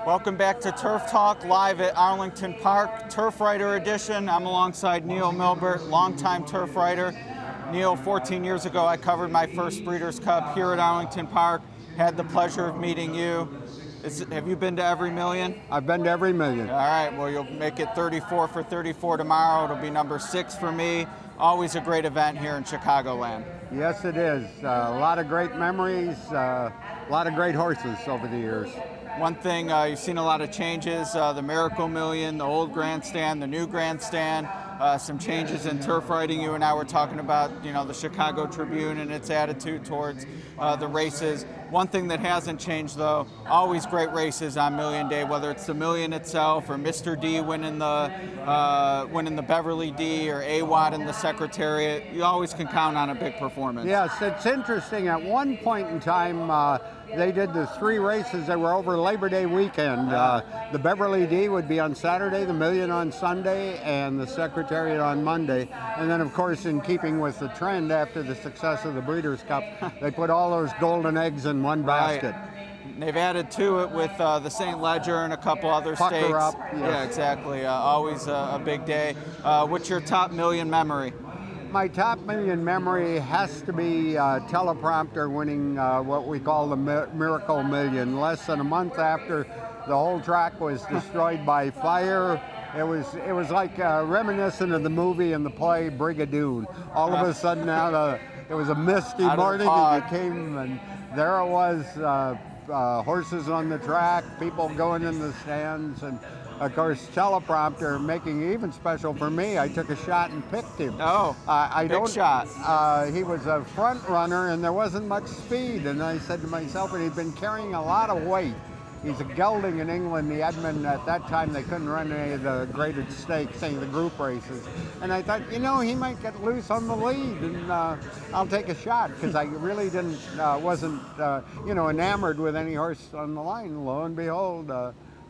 Welcome back to Turf Talk, live at Arlington Park, Turf Rider Edition. I'm alongside Neil Milbert, longtime turf rider. Neil, 14 years ago, I covered my first Breeders' Cup here at Arlington Park. Had the pleasure of meeting you. Have you been to every million? I've been to every million. All right, well, you'll make it 34 for 34 tomorrow. It'll be number 6 for me. Always a great event here in Chicagoland. Yes, it is. A lot of great memories, a lot of great horses over the years. One thing, you've seen a lot of changes, the Miracle Million, the old grandstand, the new grandstand, some changes in turf riding. You and I were talking about, the Chicago Tribune and its attitude towards the races. One thing that hasn't changed, though, always great races on Million Day, whether it's the Million itself or Mr. D winning the Beverly D or AWAT in the Secretariat. You always can count on a big performance. Yes, it's interesting. At one point in time, they did the 3 races that were over Labor Day weekend. The Beverly D would be on Saturday, the Million on Sunday, and the Secretariat on Monday. And then, of course, in keeping with the trend after the success of the Breeders' Cup, they put all those golden eggs in one basket. Right. They've added to it with the St. Ledger and a couple other Pucker states. Up, yes. Yeah, exactly. Always a big day. What's your top Million memory? My top Million memory has to be teleprompter winning what we call the Miracle Million. Less than a month after the whole track was destroyed by fire, it was like reminiscent of the movie and the play Brigadoon. All of a sudden, it was a misty morning, and you came, and there it was, horses on the track, people going in the stands, and of course, teleprompter making it even special for me. I took a shot and picked him. Oh, big shot. He was a front runner, and there wasn't much speed. And I said to myself, and he'd been carrying a lot of weight. He's a gelding in England. The Edmund, at that time, they couldn't run any of the graded stakes, any of the group races. And I thought, he might get loose on the lead, and I'll take a shot, because I really wasn't enamored with any horse on the line. Lo and behold,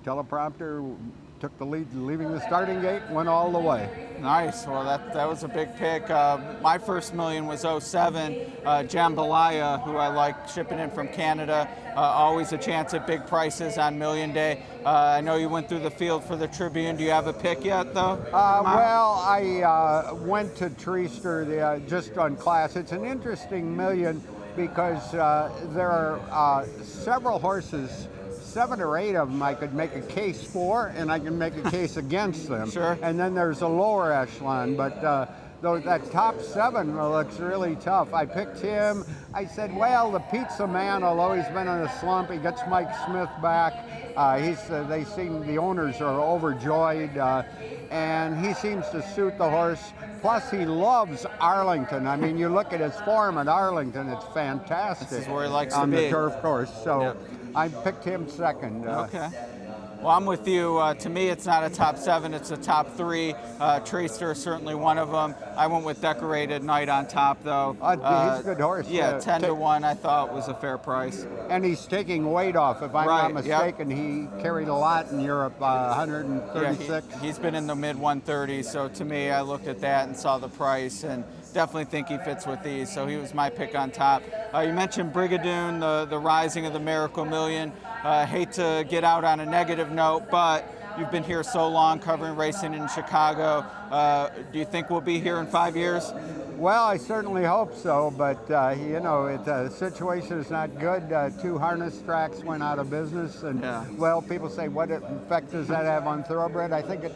teleprompter took the lead, leaving the starting gate, went all the way. Nice. Well, that was a big pick. My first Million was 07. Jambalaya, who I like shipping in from Canada. Always a chance at big prices on Million Day. I know you went through the field for the Tribune. Do you have a pick yet, though? Well, I went to Treaster just on class. It's an interesting Million because there are several horses, 7 or 8 of them I could make a case for, and I can make a case against them. Sure. And then there's a lower echelon, but though that top 7 looks really tough. I picked him. I said, well, the Pizza Man, although he's been in a slump, he gets Mike Smith back. The owners are overjoyed, and he seems to suit the horse. Plus, he loves Arlington. I mean, you look at his form at Arlington; it's fantastic. This is where he likes to on be. the turf course. So. Yep. I picked him second. Okay. Well, I'm with you. To me, it's not a top 7, it's a top 3. Treaster is certainly one of them. I went with Decorated Knight on top, though. He's a good horse. Yeah, 10 to 1 I thought was a fair price. And he's taking weight off. If I'm not mistaken, he carried a lot in Europe, 136. Yeah, he's been in the mid-130s, so to me, I looked at that and saw the price, and definitely think he fits with these, so he was my pick on top. You mentioned Brigadoon, the rising of the Miracle Million. Hate to get out on a negative note, but you've been here so long covering racing in Chicago. Do you think we'll be here in 5 years? Well, I certainly hope so, but the situation is not good. 2 harness tracks went out of business, and well, people say, what effect does that have on thoroughbred? I think it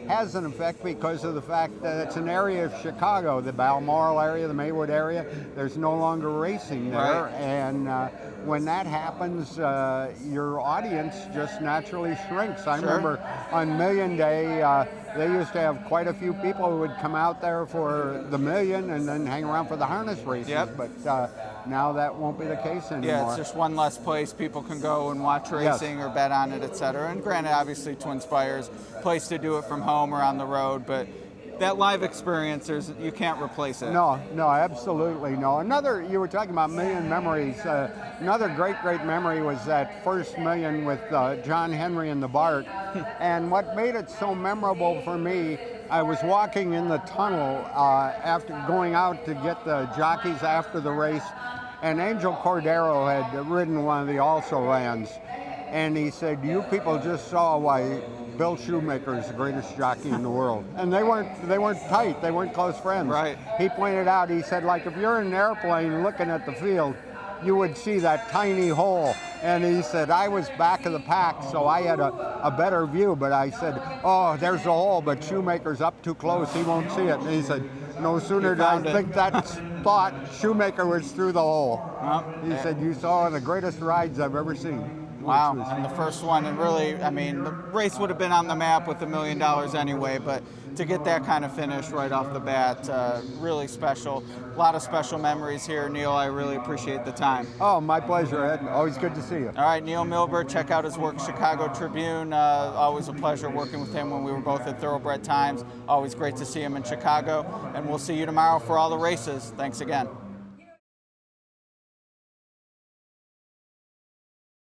has an effect because of the fact that it's an area of Chicago, the Balmoral area, the Maywood area. There's no longer racing there, and when that happens, your audience just naturally shrinks. I remember on Million Day, they used to have quite a few people who would come out there for the Million and then hang around for the harness races. Yep. But now that won't be the case anymore. Yeah, it's just one less place people can go and watch racing or bet on it, etc. And granted, obviously, Twin Spires, place to do it from home or on the road, but that live experience, you can't replace it. No, absolutely no. You were talking about Million memories. Another great memory was that first Million with John Henry and the Bart. And what made it so memorable for me, I was walking in the tunnel after going out to get the jockeys after the race, and Angel Cordero had ridden one of the also-rans. and he said, "You people just saw why Bill Shoemaker is the greatest jockey in the world." And they weren't tight, they weren't close friends. Right. He pointed out, he said, like if you're in an airplane looking at the field, you would see that tiny hole. And he said, I was back of the pack, so I had a better view, but I said, oh, there's the hole, but Shoemaker's up too close, he won't see it. And he said, no sooner did I think that thought, Shoemaker was through the hole. He said, you saw one of the greatest rides I've ever seen. Wow, and the first one, and really, I mean, the race would have been on the map with $1 million anyway, but to get that kind of finish right off the bat, really special. A lot of special memories here, Neil. I really appreciate the time. Oh, my pleasure, Ed. Always good to see you. All right, Neil Milbert, check out his work, Chicago Tribune. Always a pleasure working with him when we were both at Thoroughbred Times. Always great to see him in Chicago, and we'll see you tomorrow for all the races. Thanks again.